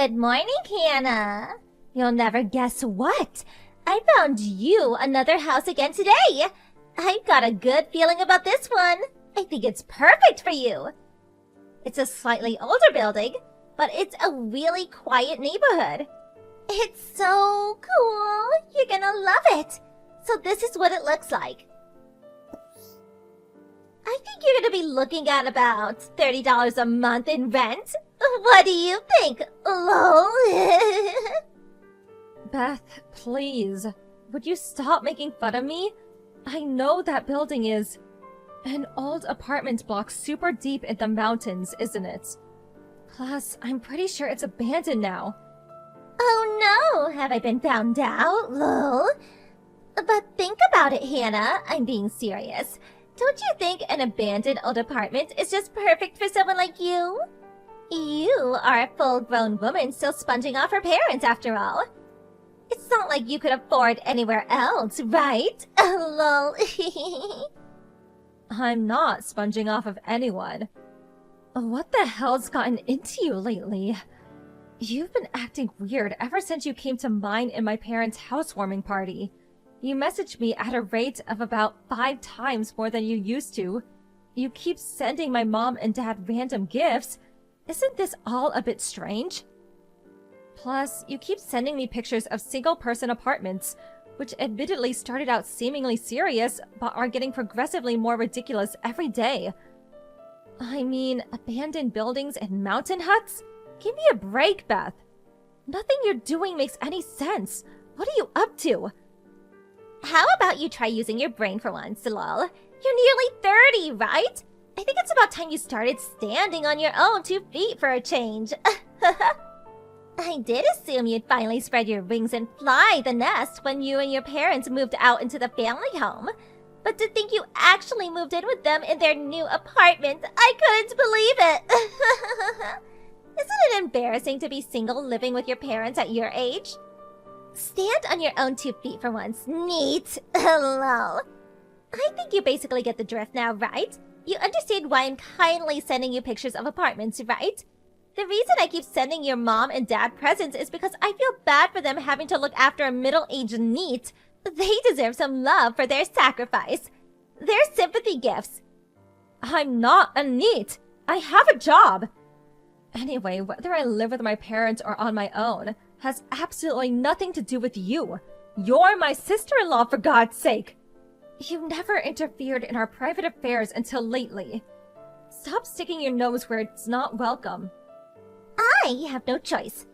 Good morning, Hannah. You'll never guess what? I found you another house again today. I've got a good feeling about this one. I think it's perfect for you. It's a slightly older building, but it's a really quiet neighborhood. It's so cool. You're gonna love it. So this is what it looks like. I think you're gonna be looking at about $30 a month in rent. What do you think, lol? Beth, please. Would you stop making fun of me? I know that building is an old apartment block super deep in the mountains, isn't it? Plus, I'm pretty sure it's abandoned now. Oh no, have I been found out, lol? But think about it, Hannah. I'm being serious. Don't you think an abandoned old apartment is just perfect for someone like you? You are a full-grown woman still sponging off her parents, after all. It's not like you could afford anywhere else, right? Lol. I'm not sponging off of anyone. What the hell's gotten into you lately? You've been acting weird ever since you came to mine and my parents' housewarming party. You messaged me at a rate of about 5 times more than you used to. You keep sending my mom and dad random gifts. Isn't this all a bit strange? Plus, you keep sending me pictures of single-person apartments, which admittedly started out seemingly serious, but are getting progressively more ridiculous every day. I mean, abandoned buildings and mountain huts? Give me a break, Beth. Nothing you're doing makes any sense. What are you up to? How about you try using your brain for once, lol? You're nearly 30, right? I think it's about time you started standing on your own 2 feet for a change. I did assume you'd finally spread your wings and fly the nest when you and your parents moved out into the family home. But to think you actually moved in with them in their new apartment, I couldn't believe it. Isn't it embarrassing to be single living with your parents at your age? Stand on your own 2 feet for once. Neat. Lol. I think you basically get the drift now, right? You understand why I'm kindly sending you pictures of apartments, right? The reason I keep sending your mom and dad presents is because I feel bad for them having to look after a middle-aged NEET. They deserve some love for their sacrifice. They're sympathy gifts. I'm not a NEET. I have a job. Anyway, whether I live with my parents or on my own has absolutely nothing to do with you. You're my sister-in-law, for God's sake. You never interfered in our private affairs until lately. Stop sticking your nose where it's not welcome. I have no choice.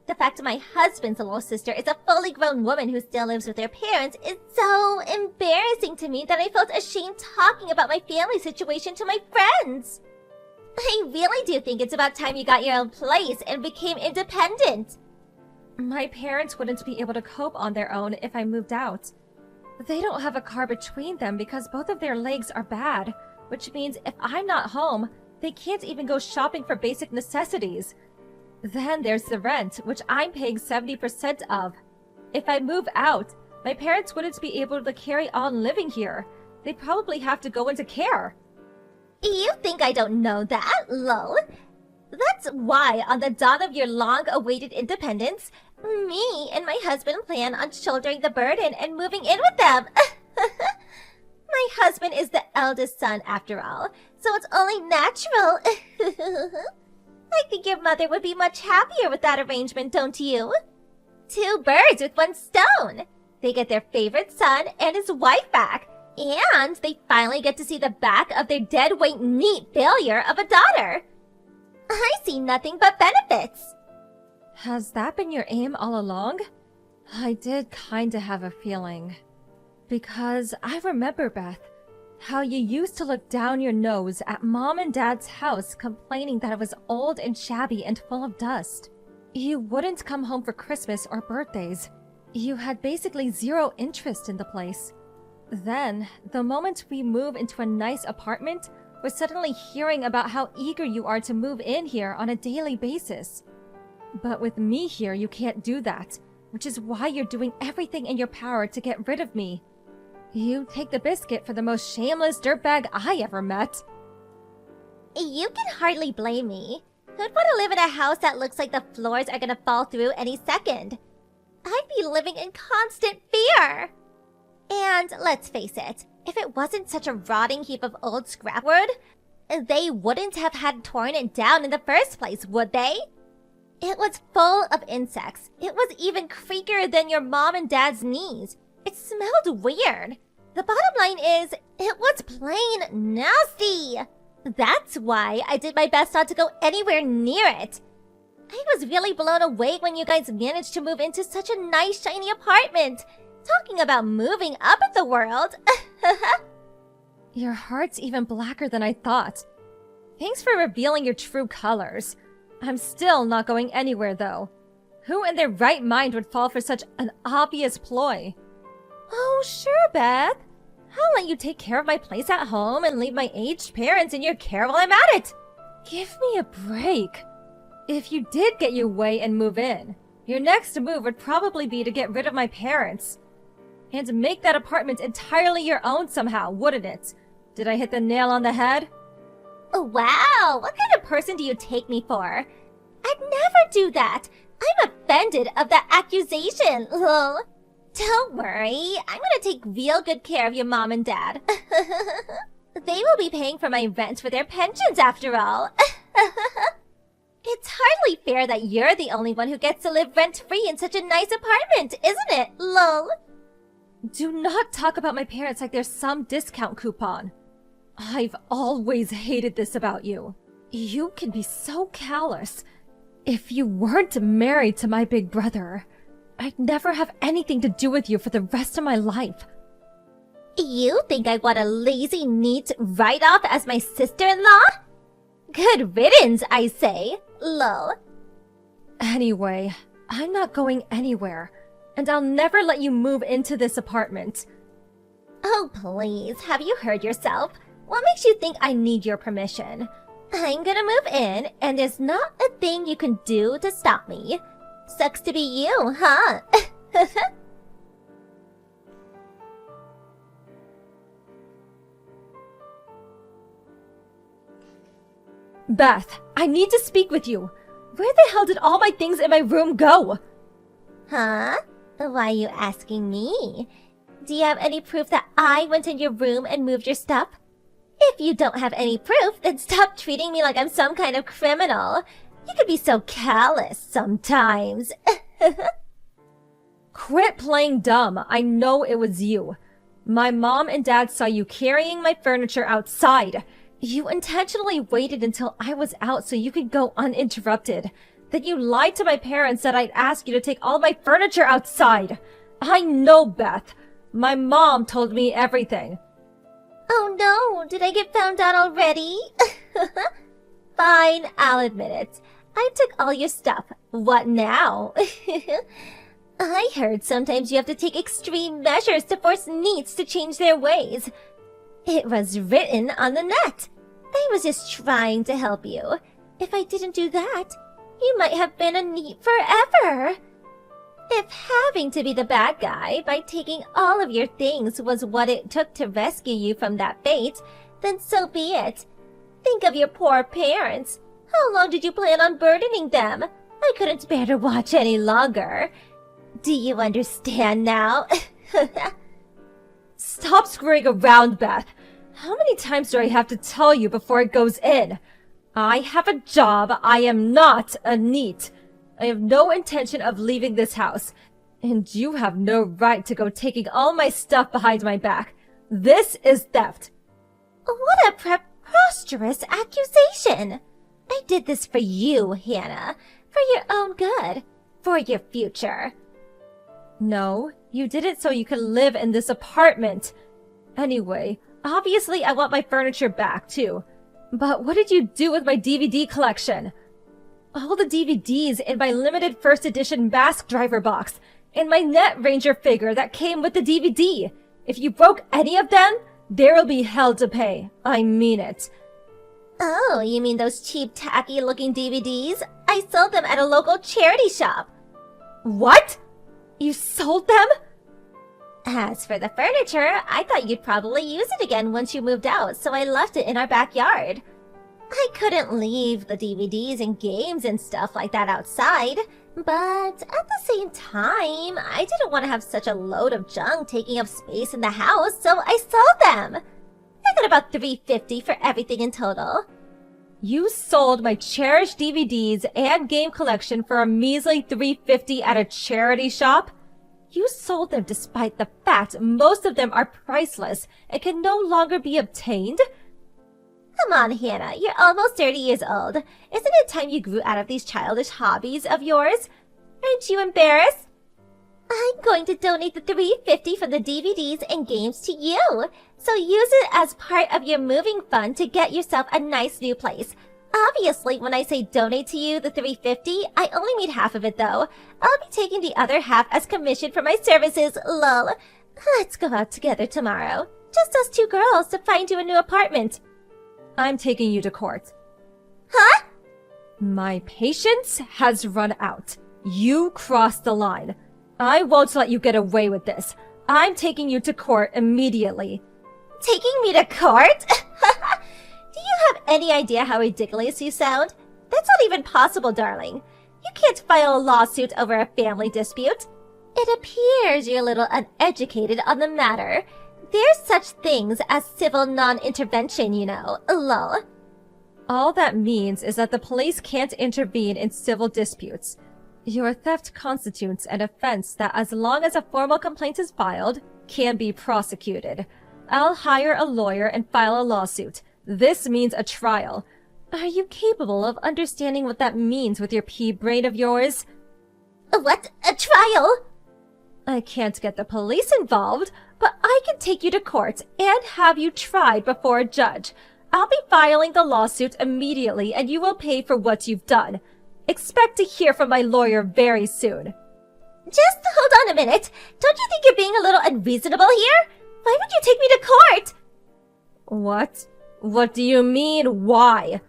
The fact my husband's little sister is a fully grown woman who still lives with her parents is so embarrassing to me that I felt ashamed talking about my family situation to my friends. I really do think it's about time you got your own place and became independent. My parents wouldn't be able to cope on their own if I moved out. They don't have a car between them because both of their legs are bad, which means if I'm not home, they can't even go shopping for basic necessities. Then there's the rent, which I'm paying 70% of. If I move out, my parents wouldn't be able to carry on living here. They'd probably have to go into care. You think I don't know that, lol? That's why, on the dawn of your long-awaited independence, me and my husband plan on shouldering the burden and moving in with them. My husband is the eldest son, after all, so it's only natural. I think your mother would be much happier with that arrangement, don't you? 2 birds with 1 stone. They get their favorite son and his wife back, and they finally get to see the back of their deadweight NEET failure of a daughter. I see nothing but benefits. Has that been your aim all along? I did kinda have a feeling. Because I remember, Beth, how you used to look down your nose at Mom and Dad's house complaining that it was old and shabby and full of dust. You wouldn't come home for Christmas or birthdays. You had basically 0 interest in the place. Then, the moment we move into a nice apartment, we're suddenly hearing about how eager you are to move in here on a daily basis. But with me here, you can't do that, which is why you're doing everything in your power to get rid of me. You take the biscuit for the most shameless dirtbag I ever met. You can hardly blame me. Who'd want to live in a house that looks like the floors are gonna fall through any second? I'd be living in constant fear! And let's face it, if it wasn't such a rotting heap of old scrapwood, they wouldn't have had torn it down in the first place, would they? It was full of insects. It was even creakier than your mom and dad's knees. It smelled weird. The bottom line is, it was plain nasty. That's why I did my best not to go anywhere near it. I was really blown away when you guys managed to move into such a nice, shiny apartment. Talking about moving up in the world. Your heart's even blacker than I thought. Thanks for revealing your true colors. I'm still not going anywhere, though. Who in their right mind would fall for such an obvious ploy? Oh, sure, Beth. I'll let you take care of my place at home and leave my aged parents in your care while I'm at it. Give me a break. If you did get your way and move in, your next move would probably be to get rid of my parents. And make that apartment entirely your own somehow, wouldn't it? Did I hit the nail on the head? Wow, what kind of person do you take me for? I'd never do that. I'm offended of that accusation, lol. Don't worry, I'm gonna take real good care of your mom and dad. They will be paying for my rent with their pensions after all. It's hardly fair that you're the only one who gets to live rent-free in such a nice apartment, isn't it, lol? Do not talk about my parents like there's some discount coupon. I've always hated this about you. You can be so callous. If you weren't married to my big brother, I'd never have anything to do with you for the rest of my life. You think I want a lazy, neat write-off as my sister-in-law? Good riddance, I say, lol. Anyway, I'm not going anywhere. And I'll never let you move into this apartment. Oh, please, have you heard yourself? What makes you think I need your permission? I'm gonna move in, and there's not a thing you can do to stop me. Sucks to be you, huh? Beth, I need to speak with you. Where the hell did all my things in my room go? Huh? Why are you asking me? Do you have any proof that I went in your room and moved your stuff? If you don't have any proof, then stop treating me like I'm some kind of criminal. You could be so callous sometimes. Quit playing dumb. I know it was you. My mom and dad saw you carrying my furniture outside. You intentionally waited until I was out so you could go uninterrupted. Then you lied to my parents that I'd ask you to take all my furniture outside. I know, Beth. My mom told me everything. Oh no, did I get found out already? Fine, I'll admit it. I took all your stuff. What now? I heard sometimes you have to take extreme measures to force neets to change their ways. It was written on the net. I was just trying to help you. If I didn't do that, you might have been a neat forever. If having to be the bad guy by taking all of your things was what it took to rescue you from that fate, then so be it. Think of your poor parents. How long did you plan on burdening them? I couldn't bear to watch any longer. Do you understand now? Stop screwing around, Beth. How many times do I have to tell you before it goes in? I have a job. I am not a neat. I have no intention of leaving this house. And you have no right to go taking all my stuff behind my back. This is theft. What a preposterous accusation! I did this for you, Hannah. For your own good. For your future. No, you did it so you could live in this apartment. Anyway, obviously I want my furniture back, too. But what did you do with my DVD collection? All the DVDs in my limited first edition Mask Driver box, and my Net Ranger figure that came with the DVD. If you broke any of them, there'll be hell to pay. I mean it. Oh, you mean those cheap, tacky-looking DVDs? I sold them at a local charity shop. What? You sold them? As for the furniture, I thought you'd probably use it again once you moved out, so I left it in our backyard. I couldn't leave the DVDs and games and stuff like that outside, but at the same time, I didn't want to have such a load of junk taking up space in the house, so I sold them. I got about $3.50 for everything in total. You sold my cherished DVDs and game collection for a measly $3.50 at a charity shop? You sold them despite the fact most of them are priceless and can no longer be obtained? Come on, Hannah, you're almost 30 years old. Isn't it time you grew out of these childish hobbies of yours? Aren't you embarrassed? I'm going to donate the $3.50 from the DVDs and games to you, so use it as part of your moving fund to get yourself a nice new place. Obviously, when I say donate to you the $3.50, I only need half of it though. I'll be taking the other half as commission for my services, lol. Let's go out together tomorrow. Just us two girls to find you a new apartment. I'm taking you to court. Huh? My patience has run out. You crossed the line. I won't let you get away with this. I'm taking you to court immediately. Taking me to court? Do you have any idea how ridiculous you sound? That's not even possible, darling. You can't file a lawsuit over a family dispute. It appears you're a little uneducated on the matter. There's such things as civil non-intervention, you know, lol. All that means is that the police can't intervene in civil disputes. Your theft constitutes an offense that, as long as a formal complaint is filed, can be prosecuted. I'll hire a lawyer and file a lawsuit. This means a trial. Are you capable of understanding what that means with your pea brain of yours? What? A trial? I can't get the police involved, but I can take you to court and have you tried before a judge. I'll be filing the lawsuit immediately and you will pay for what you've done. Expect to hear from my lawyer very soon. Just hold on a minute. Don't you think you're being a little unreasonable here? Why would you take me to court? What? What do you mean, why?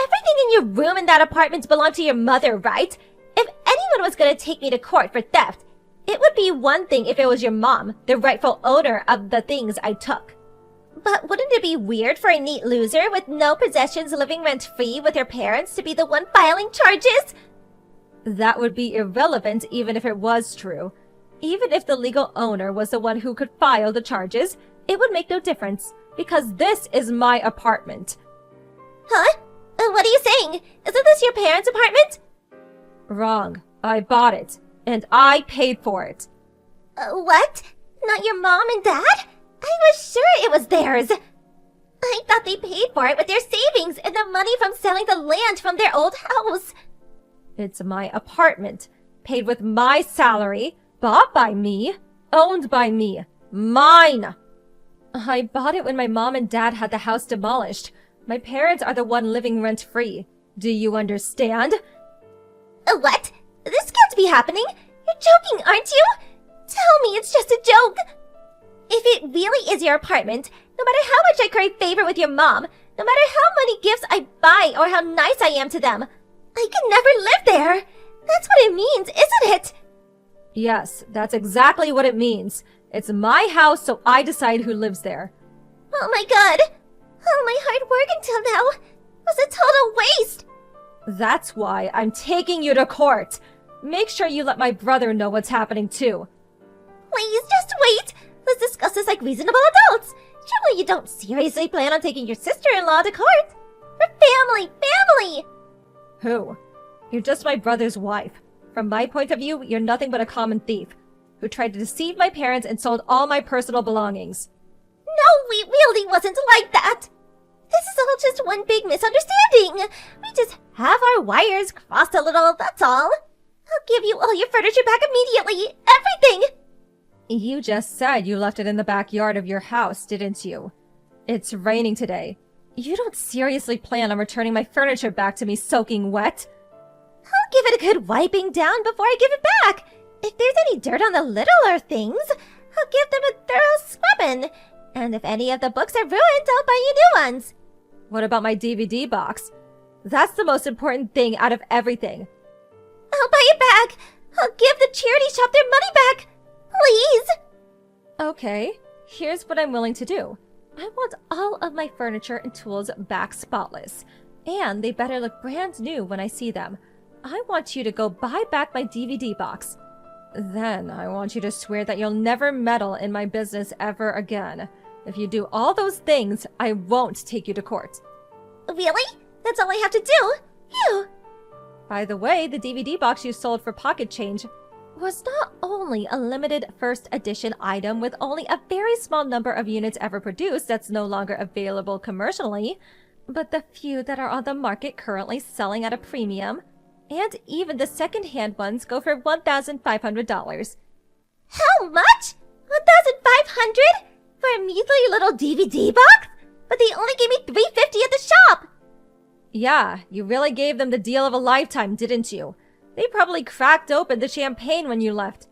Everything in your room in that apartment belonged to your mother, right? If anyone was going to take me to court for theft, it would be one thing if it was your mom, the rightful owner of the things I took. But wouldn't it be weird for a neat loser with no possessions living rent-free with her parents to be the one filing charges? That would be irrelevant even if it was true. Even if the legal owner was the one who could file the charges, it would make no difference, because this is my apartment. Huh? What are you saying? Isn't this your parents' apartment? Wrong. I bought it, and I paid for it. What? Not your mom and dad? I was sure it was theirs. I thought they paid for it with their savings and the money from selling the land from their old house. It's my apartment, paid with my salary, bought by me, owned by me, mine. I bought it when my mom and dad had the house demolished. My parents are the one living rent-free. Do you understand? What? This can't be happening. You're joking, aren't you? Tell me it's just a joke. If it really is your apartment, no matter how much I curry favor with your mom, no matter how many gifts I buy or how nice I am to them, I could never live there. That's what it means, isn't it? Yes, that's exactly what it means. It's my house, so I decide who lives there. Oh my god. All my hard work until now was a total waste. That's why I'm taking you to court. Make sure you let my brother know what's happening too. Please, just wait. Let's discuss this like reasonable adults. Surely you don't seriously plan on taking your sister-in-law to court? We're family! Who? You're just my brother's wife. From my point of view, you're nothing but a common thief who tried to deceive my parents and sold all my personal belongings. No, we really wasn't like that. This is all just one big misunderstanding. We just have our wires crossed a little, that's all. I'll give you all your furniture back immediately. Everything! You just said you left it in the backyard of your house, didn't you? It's raining today. You don't seriously plan on returning my furniture back to me soaking wet? I'll give it a good wiping down before I give it back. If there's any dirt on the littler things, I'll give them a thorough scrubbing. And if any of the books are ruined, I'll buy you new ones. What about my DVD box? That's the most important thing out of everything. I'll buy it back. I'll give the charity shop their money back. Please. Okay, here's what I'm willing to do. I want all of my furniture and tools back spotless. And they better look brand new when I see them. I want you to go buy back my DVD box. Then I want you to swear that you'll never meddle in my business ever again. If you do all those things, I won't take you to court. Really? That's all I have to do? Phew! By the way, the DVD box you sold for pocket change was not only a limited first edition item with only a very small number of units ever produced that's no longer available commercially, but the few that are on the market currently selling at a premium, and even the second-hand ones go for $1,500. How much? $1,500? For a measly little DVD box? But they only gave me $350 at the shop! Yeah, you really gave them the deal of a lifetime, didn't you? They probably cracked open the champagne when you left.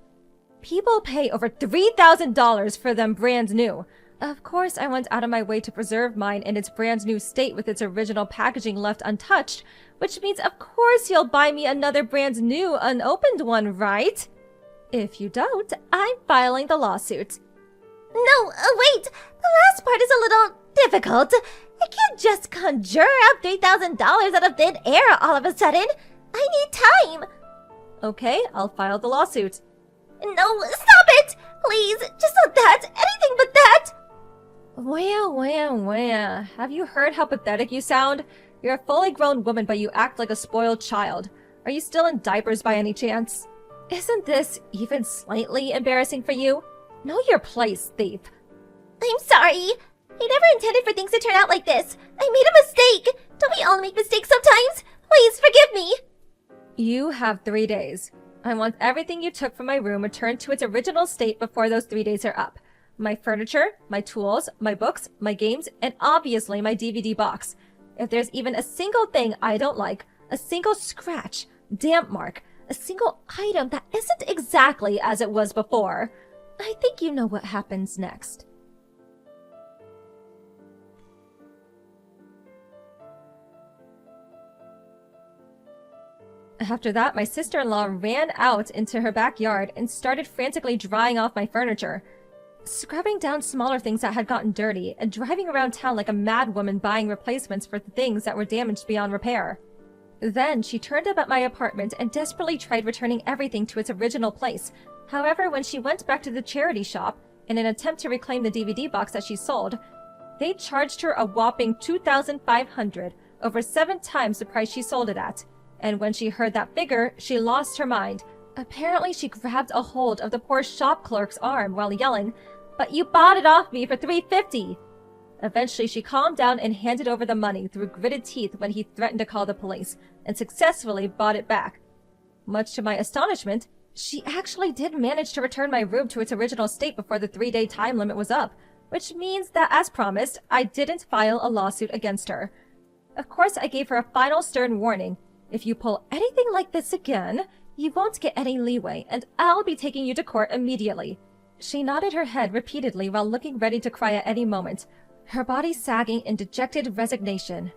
People pay over $3,000 for them brand new. Of course, I went out of my way to preserve mine in its brand new state with its original packaging left untouched, which means of course you'll buy me another brand new, unopened one, right? If you don't, I'm filing the lawsuit. No, wait! The last part is a little difficult. I can't just conjure up $3,000 out of thin air all of a sudden. I need time. Okay, I'll file the lawsuit. No, stop it! Please, just not that. Anything but that! Wah. Have you heard how pathetic you sound? You're a fully grown woman, but you act like a spoiled child. Are you still in diapers by any chance? Isn't this even slightly embarrassing for you? Know your place, thief. I'm sorry. I never intended for things to turn out like this. I made a mistake. Don't we all make mistakes sometimes? Please forgive me. You have 3 days. I want everything you took from my room returned to its original state before those 3 days are up. My furniture, my tools, my books, my games, and obviously my DVD box. If there's even a single thing I don't like, a single scratch, damp mark, a single item that isn't exactly as it was before, I think you know what happens next. After that, my sister-in-law ran out into her backyard and started frantically drying off my furniture, scrubbing down smaller things that had gotten dirty, and driving around town like a mad woman buying replacements for the things that were damaged beyond repair. Then she turned up at my apartment and desperately tried returning everything to its original place. However, when she went back to the charity shop in an attempt to reclaim the DVD box that she sold, they charged her a whopping $2,500, over 7 times the price she sold it at. And when she heard that figure, she lost her mind. Apparently, she grabbed a hold of the poor shop clerk's arm while yelling, "But you bought it off me for $350!" Eventually, she calmed down and handed over the money through gritted teeth when he threatened to call the police, and successfully bought it back. Much to my astonishment, she actually did manage to return my room to its original state before the 3-day time limit was up, which means that, as promised, I didn't file a lawsuit against her. Of course, I gave her a final stern warning. If you pull anything like this again, you won't get any leeway, and I'll be taking you to court immediately. She nodded her head repeatedly while looking ready to cry at any moment, her body sagging in dejected resignation.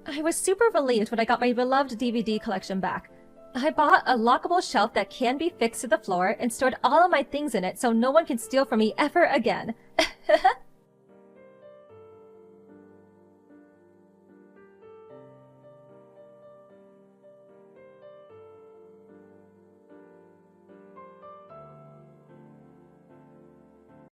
I was super relieved when I got my beloved DVD collection back. I bought a lockable shelf that can be fixed to the floor and stored all of my things in it so no one can steal from me ever again.